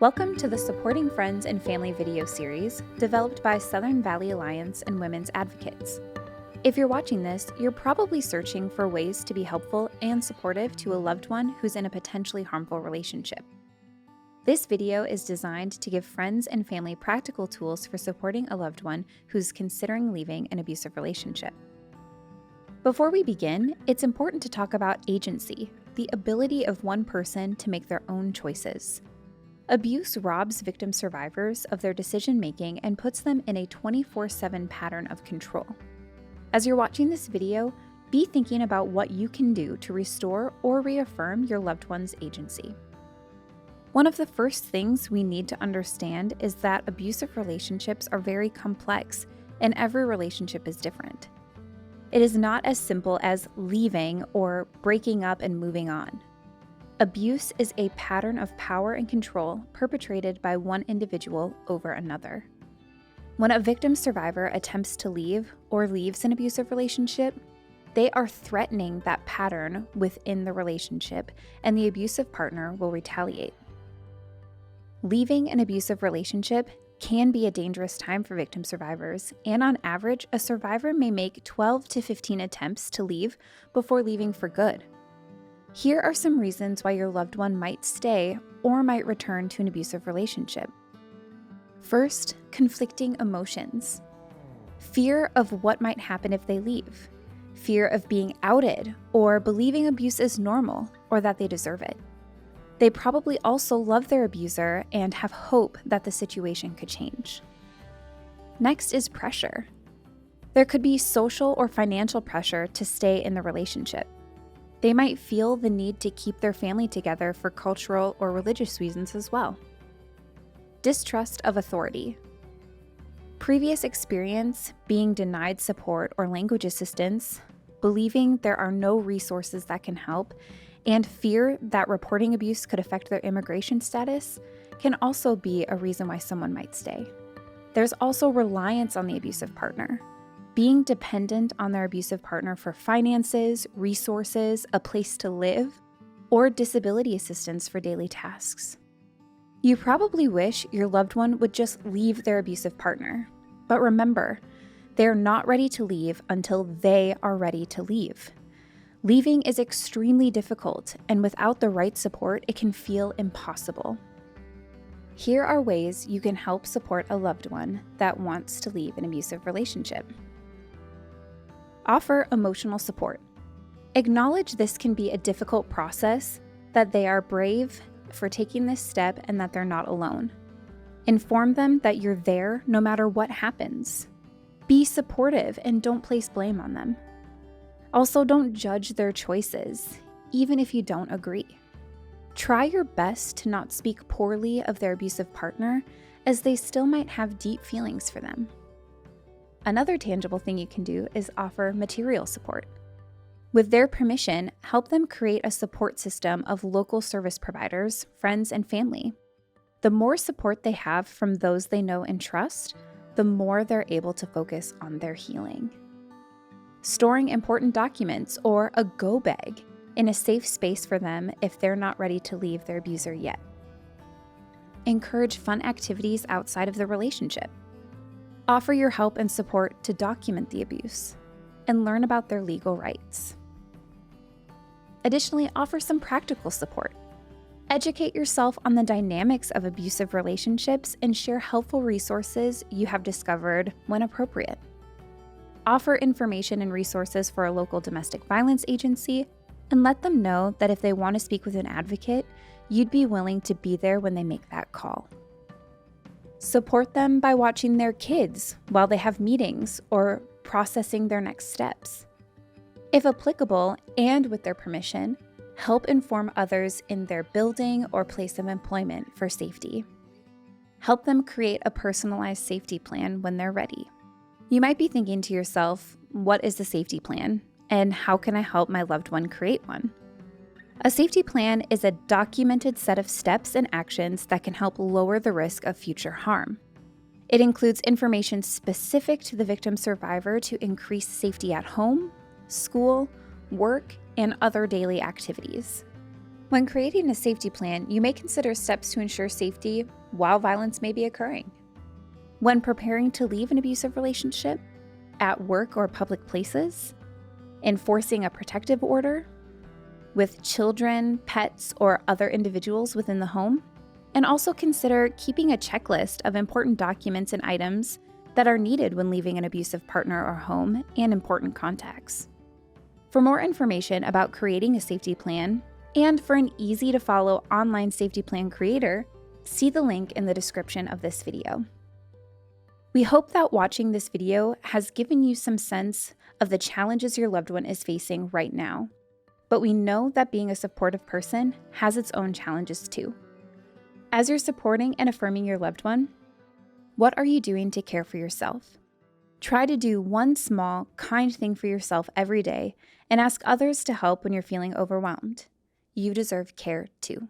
Welcome to the Supporting Friends and Family video series developed by Southern Valley Alliance and Women's Advocates. If you're watching this, you're probably searching for ways to be helpful and supportive to a loved one who's in a potentially harmful relationship. This video is designed to give friends and family practical tools for supporting a loved one who's considering leaving an abusive relationship. Before we begin, it's important to talk about agency, the ability of one person to make their own choices. Abuse robs victim survivors of their decision-making and puts them in a 24/7 pattern of control. As you're watching this video, be thinking about what you can do to restore or reaffirm your loved one's agency. One of the first things we need to understand is that abusive relationships are very complex, and every relationship is different. It is not as simple as leaving or breaking up and moving on. Abuse is a pattern of power and control perpetrated by one individual over another. When a victim survivor attempts to leave or leaves an abusive relationship, they are threatening that pattern within the relationship, and the abusive partner will retaliate. Leaving an abusive relationship can be a dangerous time for victim survivors, and on average, a survivor may make 12 to 15 attempts to leave before leaving for good. Here are some reasons why your loved one might stay or might return to an abusive relationship. First, conflicting emotions. Fear of what might happen if they leave. Fear of being outed or believing abuse is normal or that they deserve it. They probably also love their abuser and have hope that the situation could change. Next is pressure. There could be social or financial pressure to stay in the relationship. They might feel the need to keep their family together for cultural or religious reasons as well. Distrust of authority. Previous experience being denied support or language assistance, believing there are no resources that can help, and fear that reporting abuse could affect their immigration status can also be a reason why someone might stay. There's also reliance on the abusive partner. Being dependent on their abusive partner for finances, resources, a place to live, or disability assistance for daily tasks. You probably wish your loved one would just leave their abusive partner, but remember, they're not ready to leave until they are ready to leave. Leaving is extremely difficult, and without the right support, it can feel impossible. Here are ways you can help support a loved one that wants to leave an abusive relationship. Offer emotional support. Acknowledge this can be a difficult process, that they are brave for taking this step and that they're not alone. Inform them that you're there no matter what happens. Be supportive and don't place blame on them. Also, don't judge their choices, even if you don't agree. Try your best to not speak poorly of their abusive partner, as they still might have deep feelings for them. Another tangible thing you can do is offer material support. With their permission, help them create a support system of local service providers, friends, and family. The more support they have from those they know and trust, the more they're able to focus on their healing. Storing important documents or a go bag in a safe space for them if they're not ready to leave their abuser yet. Encourage fun activities outside of the relationship. Offer your help and support to document the abuse and learn about their legal rights. Additionally, offer some practical support. Educate yourself on the dynamics of abusive relationships and share helpful resources you have discovered when appropriate. Offer information and resources for a local domestic violence agency, and let them know that if they want to speak with an advocate, you'd be willing to be there when they make that call. Support them by watching their kids while they have meetings or processing their next steps. If applicable and with their permission, help inform others in their building or place of employment for safety. Help them create a personalized safety plan when they're ready. You might be thinking to yourself, what is the safety plan, and how can I help my loved one create one? A safety plan is a documented set of steps and actions that can help lower the risk of future harm. It includes information specific to the victim survivor to increase safety at home, school, work, and other daily activities. When creating a safety plan, you may consider steps to ensure safety while violence may be occurring. When preparing to leave an abusive relationship, at work or public places, enforcing a protective order, with children, pets, or other individuals within the home, and also consider keeping a checklist of important documents and items that are needed when leaving an abusive partner or home and important contacts. For more information about creating a safety plan, and for an easy-to-follow online safety plan creator, see the link in the description of this video. We hope that watching this video has given you some sense of the challenges your loved one is facing right now, but we know that being a supportive person has its own challenges too. As you're supporting and affirming your loved one, what are you doing to care for yourself? Try to do one small, kind thing for yourself every day and ask others to help when you're feeling overwhelmed. You deserve care too.